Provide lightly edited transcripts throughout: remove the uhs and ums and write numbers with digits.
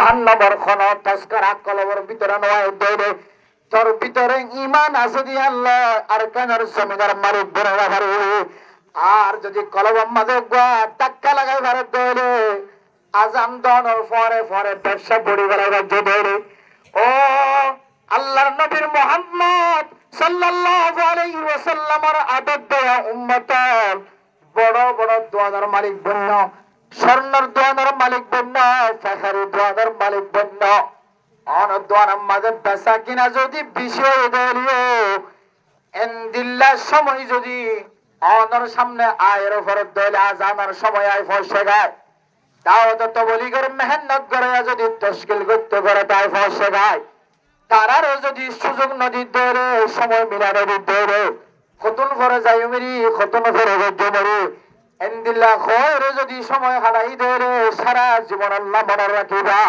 জাহান্নামের খন তস্করা কলবের ভিতরে নয় দৌড়ে তোর ভিতরে ঈমান আছে দি আল্লাহ আর কানার জমিদার মালিক বড়রা পারে আর যদি কলবের মাঝে ধাক্কা লাগাই ভারত দৌড়ে আজান দনের পরে পরে ব্যবসা বড়ি বেড়াইবার দৌড়ে ও আল্লাহর নবীর মুহাম্মদ সাল্লাল্লাহু আলাইহি ওয়াসাল্লামের আদব দেয়া উম্মত বড় বড় দোয়ার মালিক বন্য স্বর্ণের দোয়ার মালিক বন্য ফাখারি দোয়ার মালিক বন্য অন দোয়ার মাঝে বেচা কিনা যদি বিষয় দেলিও এন্দিল্লার সময় যদি অনর সামনে আয়ের ফরত দলে আজানার সময় আয় ফসে গায় দাওয়াত তো বলি করে মেহনত করে যদি তশকিল করতে করে তাই ফসে গায় তারারও যদি সুযোগ নদীর দৌড়ে সময় মিলা নদীর দৌড়ে খতুন ফরে যাই মেরি খতুন ফরে মরি এন্দিল্লা খয়ের যদি সময় হারাই দৌড়ে সারা জীবন আল্লাহ মনে রাখিবা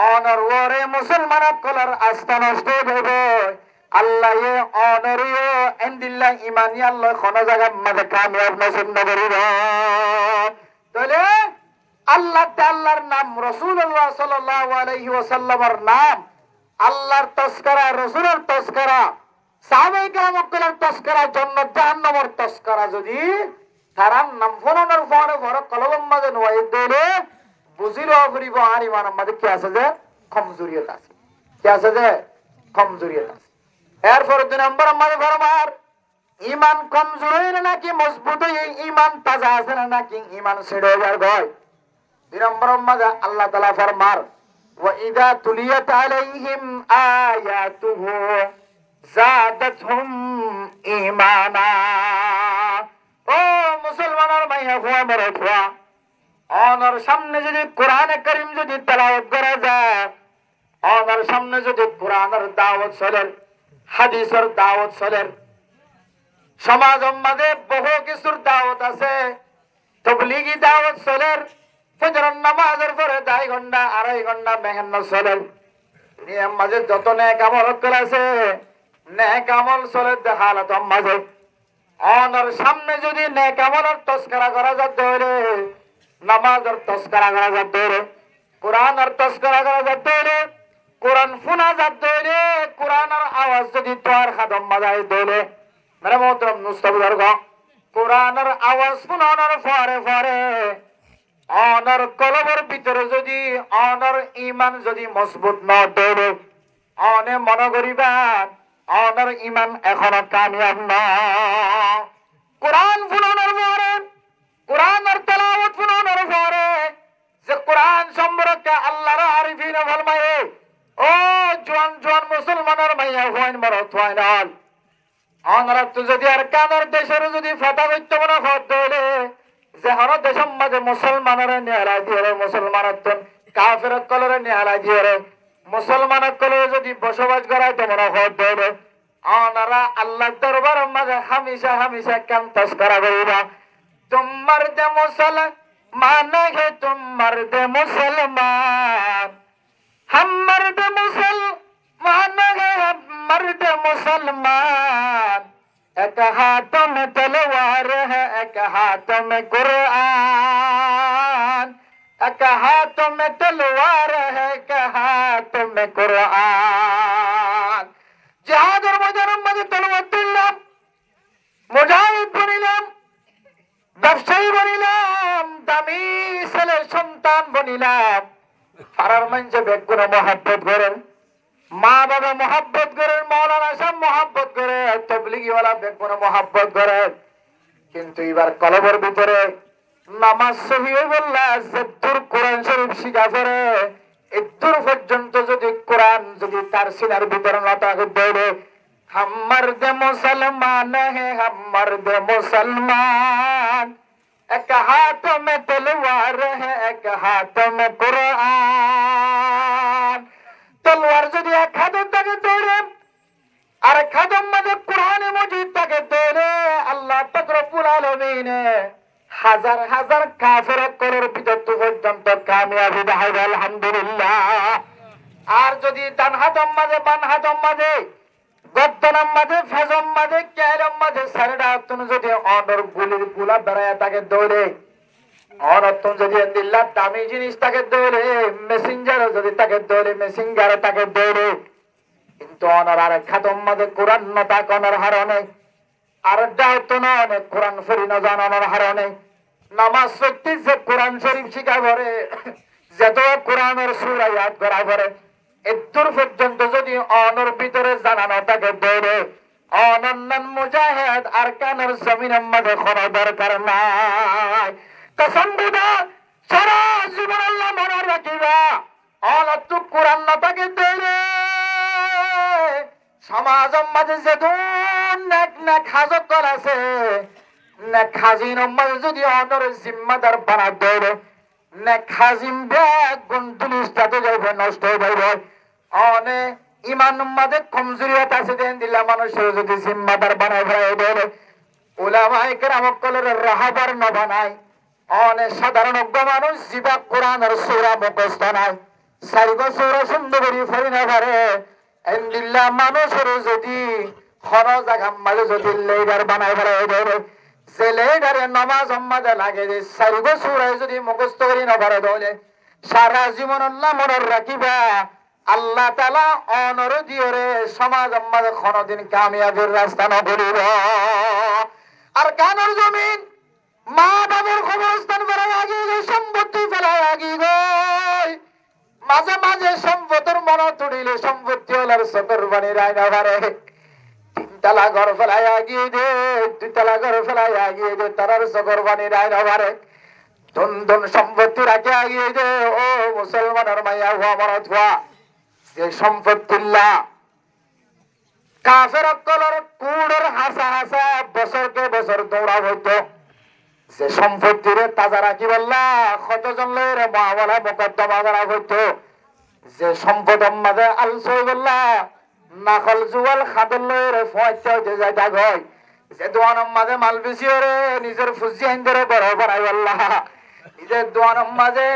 অনর ওরে মুসলমান কলার আস্থা নষ্ট হইবে আল্লাহ এ অনরিও এন্দিল্লা ইমানি আল্লাহ কোন জায়গা মাঝে কামিয়াব নসিব নগরীর তাহলে আল্লাহ তাআলার নাম রাসূলুল্লাহ সাল্লাল্লাহু আলাইহি ওয়াসাল্লামের নাম আল্লাহর তস্করা রাসূলের তস্করা সাহাবায়ে কেরামের তস্করা জান্নাত জাহান্নামের তস্করা যদি তারার নাম ফোনানোর পরে বড় কলম মাঝে নয় দলে বুঝিলো করিব আর ইমান আমাদের কি আছে যে কমজোরিয়ত আছে কি আছে যে কমজোরিয়ত আছে এরপর 2 নম্বর আমাদের ফরমার ইমান কমজোর হইলে নাকি মজবুত হই ইমান তাজা আছে না নাকি ইমান ছেড়ে যার গয় 2 নম্বর আমাদের আল্লাহ তাআলা ফরমার وَإِذَا تُلِيَتْ عَلَيْهِمْ آيَاتُهُ زَادَتْهُمْ إِيمَانًا ও মুসলমানের মাইয়া ফুয়া মরে ফুয়া অনর সামনে যদি কোরআনে কারীম যদি তেলাওয়াত করা যায় অনর সামনে যদি কোরআনের দাওয়াত চলে হাদিসের দাওয়াত চলে সমাজের মাঝে বহু কিছুর দাওয়াত আছে তাবলীগী দাওয়াত চলে ফজরের নামাজের পরে 2 ঘন্টা 2.5 ঘন্টা মেহনত চলে নিয়ম মাঝে যত নেক আমল আছে নেক আমল চলে দেখালত মাঝে অনর সামনে যদি নেক আমলের তস্করা করা যায় ধরে নামাজের তস্করা করা যায় ধরে কোরআনের তস্করা করা যায় ধরে কোরআন শোনা যায় ধরে কোরআনের আওয়াজ যদি তোর খাদম মাঝাই ধরে মেরে মোহতরম মুস্তাফিজুর কোরআনের আওয়াজ শোনানোর পরে পরে অনর কলবের ভিতরে যদি অনর ঈমান যদি মজবুত না ধরে অনে মনে করিবান অনর ঈমান এখনো কামিয়াব না কোরআন শোনানোর পরে কোরআনের তেলাওয়াত শোনানোর পরে যে কোরআন সম্পর্কে আল্লাহর আরিফিন ফরমায়ে ও জোয়ান জোয়ান মুসলমানের মাইয়া হইন মরত হয় না অনরা তো যদি আর কানের দেশের যদি ফাটা হইতে মনে হত হলে যে হর দেশের মাঝে মুসলমানের নিয়ারা দিয়ে মুসলমানের তো কাফের কলরে নিয়ারা দিয়ে মুসলমানের কলরে যদি বসবাস করায় তো মনে হত হলে অনরা আল্লাহর দরবারের মাঝে হামেশা হামেশা কান তস্করা করিবা তোমার দে মুসলমান হে তোমার দে মুসলমান হাম্মার দে মুসলমান হে হাম্মার দে মুসলমান এক হাত में तलवार है एक हाथ में कुरान एक हाथ में तलवार है एक हाथ में कुरान जिहाদের ময়দানের মাঝে তলোয়ার তুললাম মুজাহিদ বনিলাম ব্যবসায়ী বনিলাম দামি ছেলের সন্তান বনিলাম পাড়ার মানুষে বেগুন মহব্বত করেন মা বাবা মহব্বত করেন মৌলানা সাহেব মহব্বত করে তবলিগীওয়ালা বেগুন মহব্বত করেন কিন্তু এবার কলবের ভিতরে নামাজ সহি বললা যদ্দুর কোরআন শরীফ শিখা করে এদ্দুর পর্যন্ত যদি কোরআন যদি তার সিনার ভিতরে না থাকে দৌড়ে हम मर्द मुसलमान है हम मर्द मुसलमान एक हाथ में तलवार है एक हाथ में कुरान तलवार যদি এক হাতে থাকে দৌড়ে আর এক হাতের মধ্যে কোরআনে মজিদ থাকে দৌড়ে আল্লাহ পাক রব্বুল আলামিন হাজার হাজার কাফের কলর ভিতর পর্যন্ত কামিয়াবি দেখাইবে আলহামদুলিল্লাহ আর যদি ডান হাতের মধ্যে বাম হাতের মধ্যে গদ্দনার মাঝে ফেজম মাঝে ক্যালম মাঝে সারেডা তুমি যদি অনর গুলির গুলা বেড়ায় তাকে দৌড়ে অনর্থন যদি দিল্লা দামি জিনিস তাকে দৌড়ে মেসেঞ্জারও যদি তাকে দৌড়ে মেসেঞ্জারও তাকে দৌড়ে কিন্তু অনার আর খাতম মাঝে কোরআন নতা কনার হারণে আর দায়িত্ব না অনেক কোরআন শরীফ না জানানোর হারণে নামাজ পড়তে যে কোরআন শরীফ শিখা করে যত কোরআনের সূরা ইয়াদ করা করে এদূর পর্যন্ত যদি অনর ভিতরে জানানো তাকে দৌড়ে অনন্নান মুজাহিদ আর কানের জমিনের মধ্যে কোনো দরকার নাই কসম খুদা সারা জীবন আল্লাহ মনে রাখিবা অনত কোরআন না তাকে দৌড়ে সমাজের মাঝে যে নেক হাজত আছে নেক হাজির মাঝে যদি অনর জিম্মাদার বানা দৌড়ে নেক হাজিম ব্যাগ গুন্ডুলিশটা তো যাইবে নষ্ট হয়ে যাইবে অনে ইমান মাঝে কমজোরিয়ত আছে দেন দিলা মানুষের যদি জিম্মাদার বানায় ফেলায় দৌড়ে উলামায়ে কেরাম কলের রাহাবার ন বানায় অনে সাধারণ মানুষ জিবা কোরআনের সূরা মুখস্থ নাই সারিবা সূরা সুন্দর করে পড়ি না পারে এন্দিল্লা মানুষের যদি হর জায়গা মাঝে যদি লেডার বানায় ফেলায় দৌড়ে যে লেডারে নামাজ মাঝে লাগে যে সারিবা সূরা যদি মুখস্থ করি না পারে দৌড়ে সারা জীবন আল্লাহ মনে রাখিবা আল্লাহ তাআলা অনর দিয়রে সমাজ মাঝে কোনদিন কামিয়াবির রাস্তা না বলিব আর কানের জমিন মা বাবার কবরস্থান ফেলায় আগিয়ে গই সম্পত্তি ফেলায় আগিয়ে গই মাঝে মাঝে সম্পত্তির মনে তুড়িলে সম্পত্তি হলার চকর বানি রায়না পারে তিনতলা ঘর ফেলায় আগিয়ে দে দুতলা ঘর ফেলায় আগিয়ে দে তারার চকর বানি রায়না পারে ধন ধন সম্পত্তি রাখে আগিয়ে দে ও মুসলমানের মাইয়া হুয়া মরত হুয়া যে সম্পত্তিল্লা কাফের অক্কলের কুড়ের হাসা হাসা বছরকে বছর দৌড়া হইতো যে সম্পত্তির তাজা রাখি বললা কতজন লোকের মামলা মোকদ্দমা করা হইতো যে সম্পদ মাঝে আলসই বললা নাকল জুয়াল খাদল লোকের ফয়তে হইতে যায় দাগ হয় যে দোয়ানোর মাঝে মাল বেশি রে নিজের ফুজি আইন ধরে বড় করাই বললা নিজের দোয়ানোর মাঝে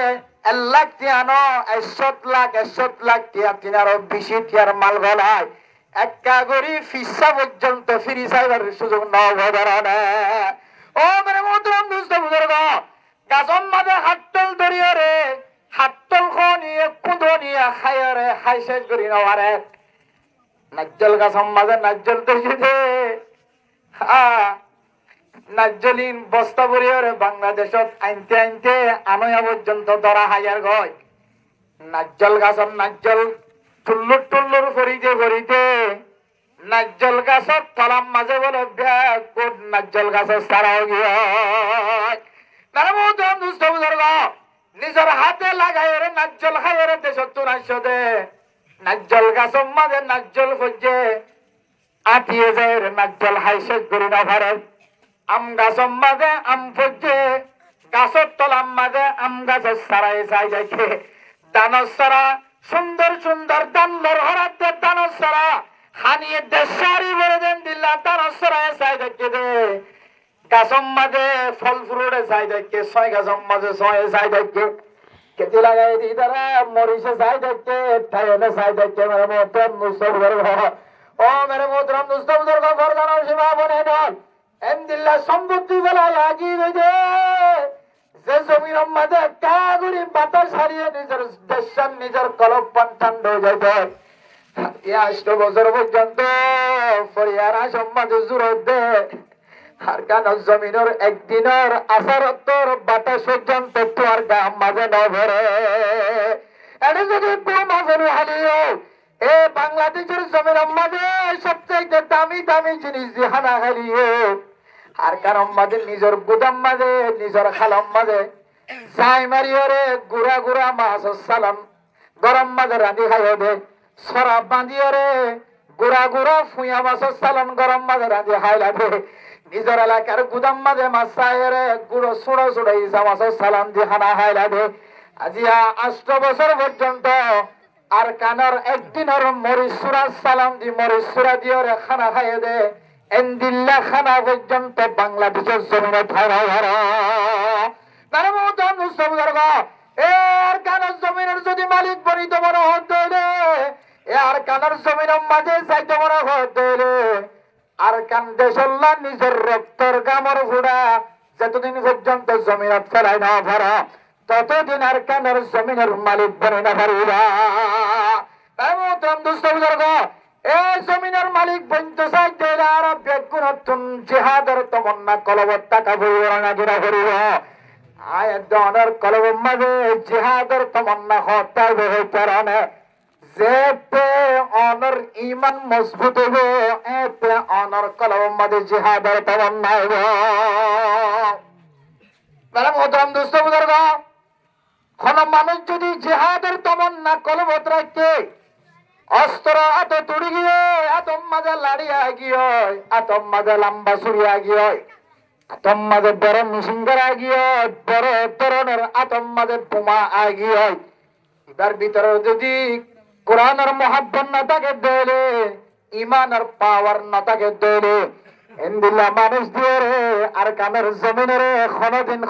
1 লাখ টিয়ানো 1 লাখ টিয়া তিনারও বেশি টিয়ার মাল গলায় একা গরি ফিসা পর্যন্ত ফিরি চাইবার সুযোগ নবধরণে ও মানে মতরম দুষ্ট বুজুর্গ গাছন মাঝে হাতল ধরিয়ে রে হাতল নিয়ে কুঁদো নিয়ে খাইয়ে রে খাই শেষ করি নেওয়ারে নাজ্জল গাছন মাঝে নাজ্জল ধরিয়ে দে নাজ্জলিন বস্তা ভরিয়ে রে বাংলাদেশত আনতে আনতে আনয়া পর্যন্ত ধরা হাজার গয় নাজ্জল গাছন নাজ্জল টুল্লুর টুল্লুর ফরিতে ফরিতে নাজ্জল গাছের তলাম মাঝে বলে ব্যাগ কোট নাজ্জল গাছের সারাও গিয়ে নিজের হাতে লাগাই রে নাজ্জল খাই রে দেশত তুরাইছো দে নাজ্জল গাছের মাঝে নাজ্জল ফজে আটিয়ে যায় রে নাজ্জল হাই শেষ করি না পারে আম গাছের মাঝে আম ফজে গাছের তলাম মাঝে আম গাছের সারাই যাই যাইকে দানর সারা সুন্দর সুন্দর দানর হরাতে দানর সারা খানিয়ে দেশারি বলে দেন দিল্লা দানর সারায় চাই দেখে দে গাছর মাঝে ফল ফুরুটে চাই দেখে 6 গাছর মাঝে 6 চাই দেখে কেটে লাগাই দি তারা মরিচে চাই দেখে ঠাইলে চাই দেখে মেরে মোহতরম মুস্তফ ও মেরে মোহতরম মুস্তফ দুর্গা ফরদানোর সীমা বনে নন এমদিল্লা সম্পত্তি বেলা লাগি দে যে জমির মাঝে কাগুরি বাতাস হারিয়ে নিজের দেশান নিজের কলব পান্তান হয়ে যাইতে 8 বছর পর্যন্ত ফরিয়ারা সম্মাদে জুরত দে আর কানের জমিনের একদিনের আসারত্তর বাতাস পর্যন্ত তোর গাম মাঝে ন ভরে এটা যদি মাঝে হারিয়ে এ বাংলাদেশের জমির মাঝে সবচেয়ে দামি দামি জিনিস হানা হারিয়ে আর কারণ মাঝে নিজের গুদাম মাঝে নিজের খালম মাঝে যাই মারিও রে গুড়া গুড়া মাছ সালাম গরম মাঝে রাঁধি খাইও দে সরাব বাঁধিও রে গুড়া গুড়া ফুয়া মাছ সালাম গরম মাঝে রাঁধি খাইলা দে নিজের এলাকার গুদাম মাঝে মাছ চাই রে গুঁড়ো সুড়ো সুড়ো ইসা মাছ সালাম দিয়ে খানা খাইলা দে আজিয়া 8 বছর পর্যন্ত আর কানার একদিনের মরিচ সুরা সালাম দি মরিচ সুরা দিয়ে রে খানা খাইয়ে দে এন্দিল্লা খানা পর্যন্ত বাংলাদেশের জমিনে ধরা ধরা তার মতো মুস্তফা এর কানার জমিনের যদি মালিক বনিত মনে হতে রে আর কানার জমিনের মাঝে যাইতে মনে হতে রে আর কান দেশল্লা নিজের রক্তর গামর ঘোড়া যতদিন পর্যন্ত জমিনত ফেলাই না পারা ততদিন আর কানের জমিনের মালিক বনে না পারিবা। এই জমিনের মালিক বনতে চাইতে আর বেগুনতুন জিহাদের তমন্না কলবত টাকা বইরা না গিরা করিব। আয় দনের কলবের মাঝে জিহাদের তমন্না হতাই হইতে রানে যেতে অনর ইমান মজবুত হইব, এতে অনর কলবের মাঝে জিহাদের তমন্না হইব। তাহলে মোহতরম দোস্ত বুজুর্গ, কোন মানুষ যদি জিহাদের তমন্না কলবত রাখতে অস্ত্র এত তুড়ি গিয়ে এতম মাঝে লাড়িয়া গিয়ে এতম মাঝে লম্বা সুরিয়া গিয়ে এতম মাঝে বড় মিশিঙ্গারা গিয়ে বড় ধরনের এতম মাঝে বোমা আগিয়ে এবার ভিতরে যদি কোরআনের মহাব্বত না থাকে দলে ইমানের পাওয়ার না থাকে দলে এন্দিল্লা মানুষ দিয়ে রে আর কামের জমিনে রে কোনদিন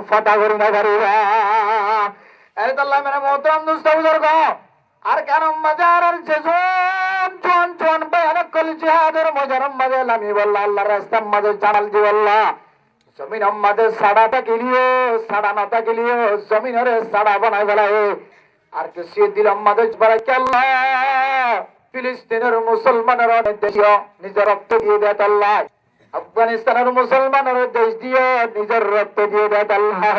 ফাটা করি না পারিবা। এই তো আল্লাহ মেরে মোহতরম দোস্ত বুজুর্গ, আর কারণ মাজার আর যে জন ভয়ানক কল জিহাদের মজারম মাঝে লামি বললা আল্লাহর রাস্তার মাঝে জানাল দি বললা জমিন মাঝে সাড়াটা গেলিও সাড়া নাটা গেলিও জমিনের সাড়া বানাই বেলায় আর কে সে দিলাম মাঝে বাড়াই আল্লাহ ফিলিস্তিনের মুসলমানের দেশীয় নিজের রক্ত দিয়ে দেয় আল্লাহ, আফগানিস্তানের মুসলমানের দেশ দিয়ে নিজের রক্ত দিয়ে দেয় আল্লাহ,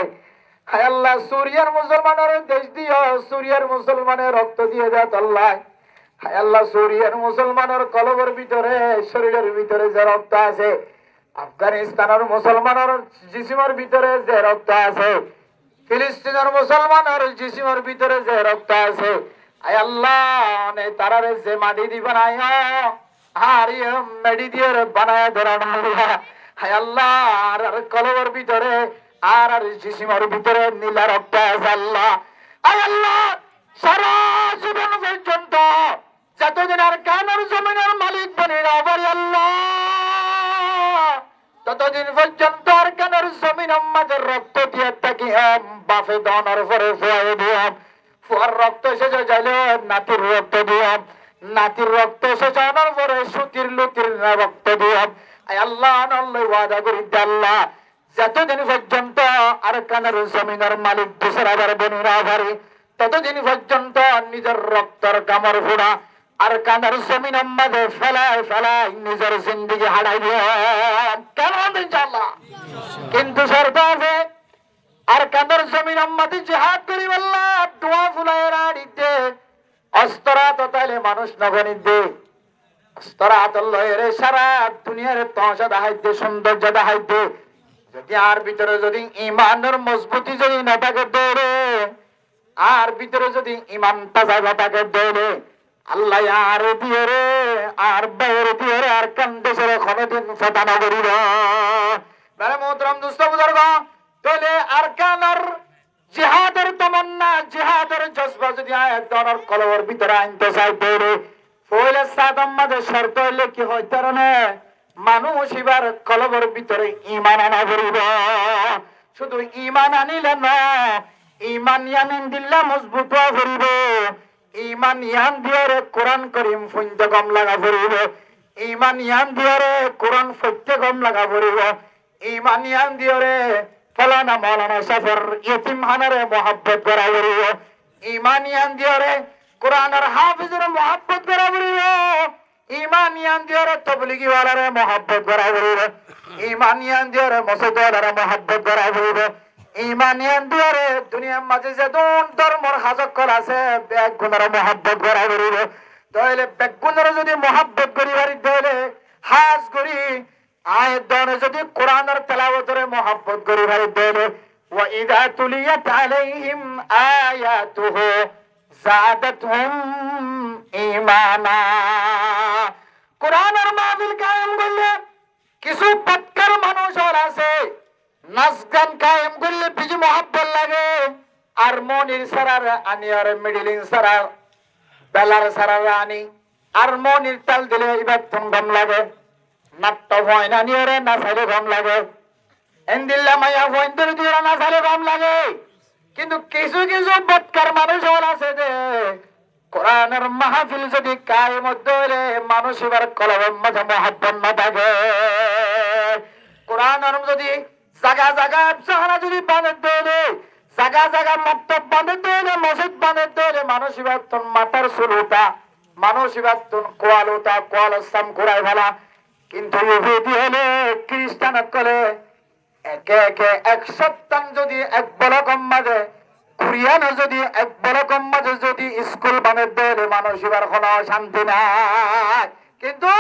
হায় আল্লাহ সুরিয়ার মুসলমানের দেশ দিয়ে সুরিয়ার মুসলমানের রক্ত দিয়ে দেয় আল্লাহ, হায় আল্লাহ সুরিয়ার মুসলমানের কলবের ভিতরে শরীরের ভিতরে যে রক্ত আছে আফগানিস্তানের মুসলমানের জিসিমের ভিতরে যে রক্ত আছে ফিলিস্তিনের মুসলমানের জিসিমের ভিতরে যে রক্ত আছে আয় আল্লাহ তারারে যে মাটি দি বানায় আর মেডি দিয়ে বানায় ধরানো হায় আল্লাহ আর কলবের ভিতরে আর জিসিমের ভিতরে নীলা রক্ত আছে আল্লাহ, আয় আল্লাহ সারা জীবন পর্যন্ত যতদিন আর কানের জমিনের মালিক বনে না পারি আল্লাহ ততদিন পর্যন্ত আর কানের জমিন আমাদের রক্ত দিয়ে থাকি বাফে দনের পরে ফুয়াই দিয়াম, ফুয়ার রক্ত শেষে যাইলে নাতির রক্ত দিয়াম, নাতির রক্ত শেষ হওয়ার পরে সুতির লুতির রক্ত দিয়াম। আল্লাহ আল্লাহ ওয়াদা করি আল্লাহ যতদিন পর্যন্ত আর কানের জমিনের মালিক দুসরাবার বনি না পারি ততদিন পর্যন্ত নিজের রক্তর কামর ফোড়া আর কানের জমিন আমাদের ফেলায় ফেলায় নিজের জিন্দিগি হারাই দিয়ে কেমন ইনশাআল্লাহ। কিন্তু সরকারে আর কানের জমিন আমাদের জিহাদ করি বললা দোয়া ফুলায় রাড়িতে অস্ত্রাত তাইলে মানুষ নগণিত দে অস্ত্রাত লয়ের সারা দুনিয়ার তহসা দেখাইতে সৌন্দর্য দেখাইতে যদি আর ভিতরে যদি ইমানের মজবুতি যদি না থাকে দৌড়ে আর ভিতরে যদি ইমান তাজা না থাকে দৌড়ে আল্লাহ আর দিয়ে রে আর বাইরে দিয়ে রে আর কান্দেশের কোনদিন ফটানো করিব। মানে মোহতরম দোস্ত বুজুর্গ, তাহলে আর কানার জিহাদের তমন্না জিহাদের জজবা যদি আয়াত দনের কলবের ভিতরে আনতে চাই দৌড়ে পয়লা সাদম মাঝে শর্ত হইলে কি হইতে না মানুষ এবার কলবের ভিতরে ইমান আনা করিব। শুধু ইমান আনিলে না ইমান ইয়ামিন দিল্লা মজবুত করিব, ইমান ইয়ান দিয়ে কোরআন করিম ফুঞ্জ গম লাগা করিব, ইমান ইয়ান দিয়ে কোরআন ফত্যে গম লাগা করিব, ইমান ইয়ান দিয়ে ফলানা মৌলানা সফর ইতিম হানারে মোহাব্বত করা করিব, ইমান ইয়ান দিয়ে কোরআনের হাফিজের মোহাব্বত করা করিব, ইমান ইয়ান দিয়ে তবলিগি ওয়ালারে মোহাব্বত করা করিব, ইমান ইয়ান দিয়ে মসজিদ ওয়ালারে মোহাব্বত করা করিব, ইমান ইয়ান দিয়ে দুনিয়ার মাঝে যে ধর্মর হাজকল আছে বেগুনের মোহাব্বত করা করিব। তাহলে বেগুনের যদি মোহাব্বত করি বাড়ি তাহলে হাজ করি আয়ের দনে যদি কোরআনের তেলাওয়াতের মোহাব্বত করি বাড়ি তাহলে ওয়া ইযা তুলিয়াত আলাইহিম আয়াতুহু যাদাতহুম ঈমানা। কোরআনের মাহফিল কায়েম করলে কিছু পাক্কার মানুষ আছে নাচ গান কায়েম করলে বেশি মহাব্বত লাগে আর মনির সারার আনি আর মিডিলিং সারার বেলার সারার আনি আর মনির তাল দিলে এবার গম লাগে নাট্য ভয় না নিয়ে নাচাইলে গম লাগে এন্দিল্লা মাইয়া ভয়ন্তর দিয়ে নাচাইলে গম লাগে। কিন্তু কিছু কিছু বৎকার মানুষ আছে যে কোরআনের মাহফিল যদি কায়েম হলে মানুষ এবার কলবের মাঝে মহাব্বত না থাকে, কোরআনের যদি জায়গা জায়গা সাহারা যদি বানের দেয়, জায়গা জায়গা মক্তব বানের দেয়, মসজিদ বানের দেয়, মানুষ ইবাদতন মাথার চুলুতা, মানুষ ইবাদতন কোয়ালুতা, কোয়াল ইসলাম ঘুরাই ফেলা। কিন্তু ইহুদি হলে খ্রিস্টান হলে একে একে 1 সপ্তাহ যদি এক বলকম মাঝে, কুরিয়ানো যদি এক বলকম মাঝে যদি স্কুল বানের দেয়, মানুষ এবার কোনো শান্তি নাই। কিন্তু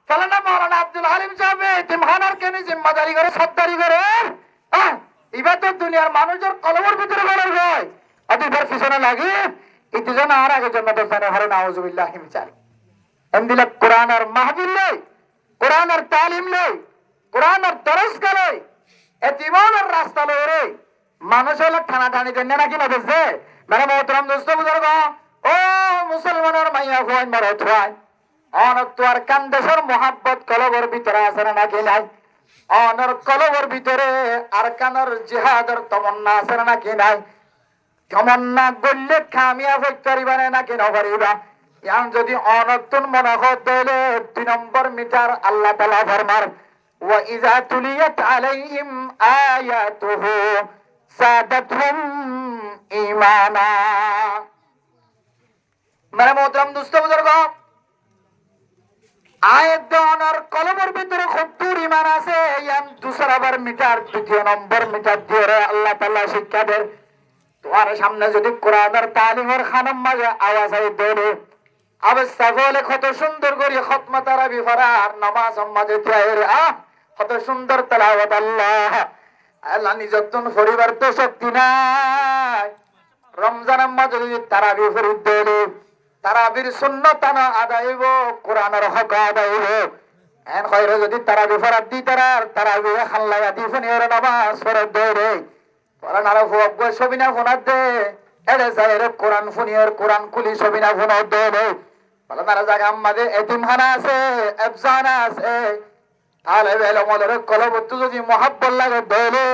ফলানা মৌলানা আব্দুল হালিম সাহেব এতিমখানার কেন জিম্মাদারি করে সত্তারি করে, এবার তো দুনিয়ার মানুষের কলমের ভিতরে বলার হয় অতিবার পিছনে লাগে ইতি জন আর আগে জন্য তো জানে হরে নাউজুবিল্লাহ হিমচাল এমদিলা কোরআন আর মাহফিল লই, কোরআন আর তালিম লই, কোরআন আর দরস লই, এতিমানের রাস্তা লই রে মানুষ হলো ঠানা ঠানি দেন নাকি না দেখছে। মানে মোহতরম দোস্ত বুজুর্গ, ও মুসলমানের মাইয়া হুয়াইন মারত হয় অনক তোর কান্দেশের মোহাব্বত কলবর ভিতরে আছে না নাকি নাই? অনর কলবর ভিতরে আর কানর জিহাদের তমন্না আছে না নাকি নাই? তমন্না গড়লে কামিয়াব হইতে পারিবা নাকি নপারিবা? ইয়ান যদি অনতুন মনে হলে 2 নম্বর মিটার আল্লাহ তাআলা ফরমার ওয়া ইযা তুলিয়াত আলাইহিম আয়াতুহু সাদাতহুম ঈমানা। মানে মোহতরম দোস্ত বুজুর্গ, আয়াত দনার কলমের ভিতরে 70 ঈমান আছে। ইয়ান 2 নম্বর মিটার 2 নম্বর মিটার দিয়ে আল্লাহ তাআলা শিক্ষা দেন। তোমার সামনে যদি কোরআনের তালিমের খানাম মাঝে আওয়াজ আই দেলে অবস্থা বলে কত সুন্দর করে খতমা তারাবি ফরার নামাজ মাঝে তায়ের কত সুন্দর তেলাওয়াত। আল্লাহ আল্লাহ নিজতন পরিবার তো শক্তি নাই। রমজানের মাঝে যদি তারাবি ফরিদ দেলে তারাবির সুন্নাত না আদায়ব, কোরআনের হক আদায়ব। এন কইরে যদি তারাবি ফরাদ দি তারাবি খাল্লায়া দি ফনির নামাজ ফরদ দেরে কোরআন আর ফুয়াব সবিনা ফোনাত দে এড়ে যায় রে কোরআন ফুনিয়ার কোরআন কুলি সবিনা ফোনাত দে রে বলে তারা জায়গা আমাদের এতিমখানা আছে, এফজানা আছে, তাহলে বেলে মলের কলবত যদি মহাব্বত লাগে দেলে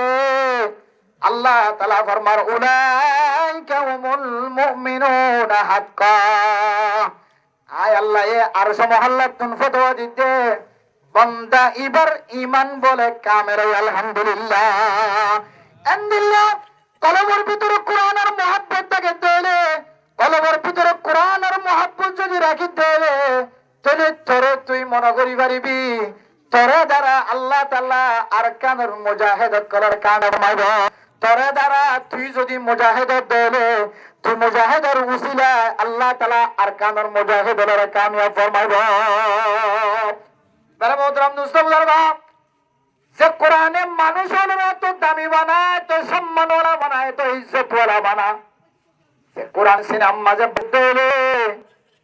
আল্লাহ তাআলা ফরমার উলাইকা হুমুল মুমিনুনা হাক্কা। আয় আল্লাহ এ আরশ মহল্লাতুন ফতোয়া দিতে বান্দা ইবার ঈমান বলে কামের আলহামদুলিল্লাহ। আলহামদুলিল্লাহ কলমের ভিতরে কোরআন আর মহব্বত থাকে দেলে, কলমের ভিতরে কোরআন আর মহব্বত যদি রাখি দেলে তাহলে তোরে তুই মনে করি পারিবি তোরে দ্বারা আল্লাহ তাআলা আরকানুল মুজাহিদাত করার কাম মাইব। তোরে দ্বারা তুই যদি মুজাহিদাত দেলে তুই মুজাহিদের উসিলা আল্লাহ তাআলা আরকানুল মুজাহিদের কামিয়াব ফরমাইব। মেরে মোহতরম দোস্ত বুজুর্গ, যে কোরআনে মানুষের এত দামি বানায়, তো সম্মানওয়ালা বানায়, তো ইজ্জতওয়ালা বানায়। যে কোরআন সিনাম মাঝে বলতে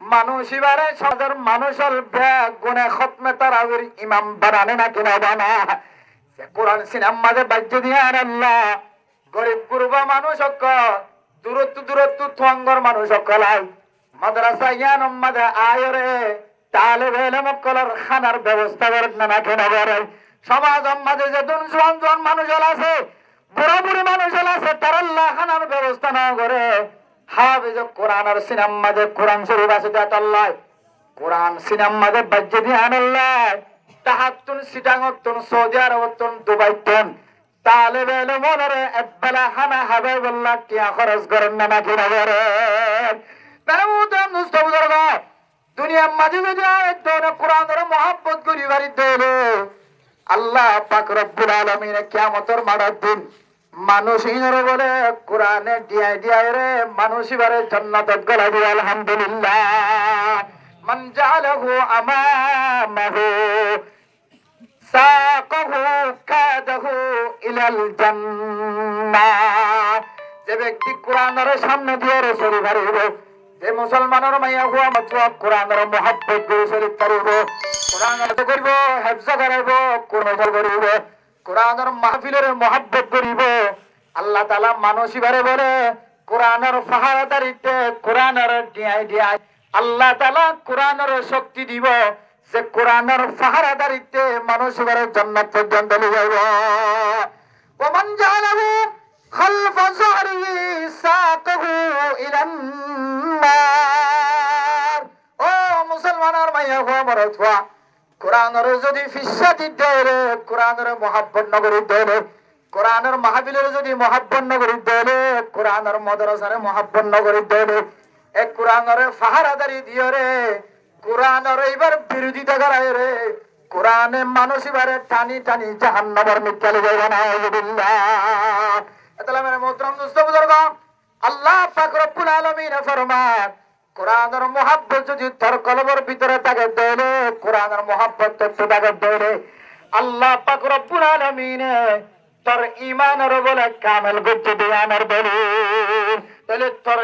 মানুষ এবারে সদর মানুষের ব্যাগ গুনে খতমে তারাবির ইমাম বানানে না কিনা বানা। যে কোরআন সিনাম মাঝে বাজ্য দিয়ে আল্লাহ গরিব গুরবা মানুষ দূরত্ব দূরত্ব থঙ্গর মানুষ সকলাই মাদ্রাসা ইয়ান মাঝে আয়রে তালে বেলে মক্কলার খানার ব্যবস্থা করেন না কিনা করে। সমাজ মাঝে যে জোয়ান মানুষ আছে, বুড়া বুড়ি মানুষ আছে, তারা আল্লাহ খানার ব্যবস্থা না করে হাফেজ কোরআন আর সিনাম মাঝে কোরআন শরীফ আছে আল্লাহ কোরআন সিনাম মাঝে বাজ্য দিয়ে আল্লাহ তাহাতুন সিটাঙ্গতুন সৌদি আরবতুন দুবাইতুন তালে বেলে মনরে একবেলা খানা হবে বললা টিয়া খরচ করেন না কিনা করেন। বেলামুতাম দুস্থ বুজুর্গ, দুনিয়ার মাঝে যদি কোরআনের মহব্বত করি বাড়ি দেবে আল্লাহ পাক রব্বুল আলামিন কিয়ামতের মাঠের দিন মানুষ ইনরে বলে কোরআনে ডিয়াই ডিয়াই রে মানুষ এবারে জান্নাতে গলা দিবে আলহামদুলিল্লাহ। মান জালাহু আমামাহু সাকাহু কাদাহু ইলাল জান্নাহ। যে ব্যক্তি কোরআনের সামনে দিয়ে চলি পারিব, যে মুসলমানের মাইয়া হুয়া মতলব কোরআনের মহব্বত করে চলি পারিব, কোরআনের করিব, হেফজ করাইব, কোরআন করিব, কোরআনের মাহফিলের মহব্বত করিব, আল্লাহ তাআলা মানুষ এবারে বলে কোরআনের পাহারাদারিতে কোরআনের ডিয়াই ডিয়াই আল্লাহ তাআলা কোরআনের শক্তি দিব, যে কোরআনের পাহারাদারিতে মানুষ এবারে জান্নাত পর্যন্ত নিয়ে যাইব। ওমান জালাহু খালফা যাহরিহি সাকাহু ইলান নার। ও মুসলমানের মাইয়া হুয়া মরতওয়া কোরআনের যদি ফিসাদি দেরে কোরআনের মহব্বত নগরী দেরে কোরআনের মাহফিলের যদি মহাব্বত নগরী দলে কোরআনের মাদ্রাসার মহাব্বত নগরী দলে এক কোরআনের ফাহারাদারি দিয়ে রে কোরআনের এবার বিরোধিতা করায় রে কোরআনে মানুষ এবারে টানি টানি জাহান্নামের মিথ্যালে যাইবে না তাহলে আমার মোহতরম দোস্ত বুজুর্গ আল্লাহ পাক রব্বুল আলামিন ফরমান কোরআনের মহাব্বত যদি তোর কলবের ভিতরে থাকে দলে কোরআনের মহাব্বত তোর থাকে দলে আল্লাহ পাক রব্বুল আলামিন তোর ঈমানের বলে কামেল করতে দেয় আমার দলে তাহলে তোর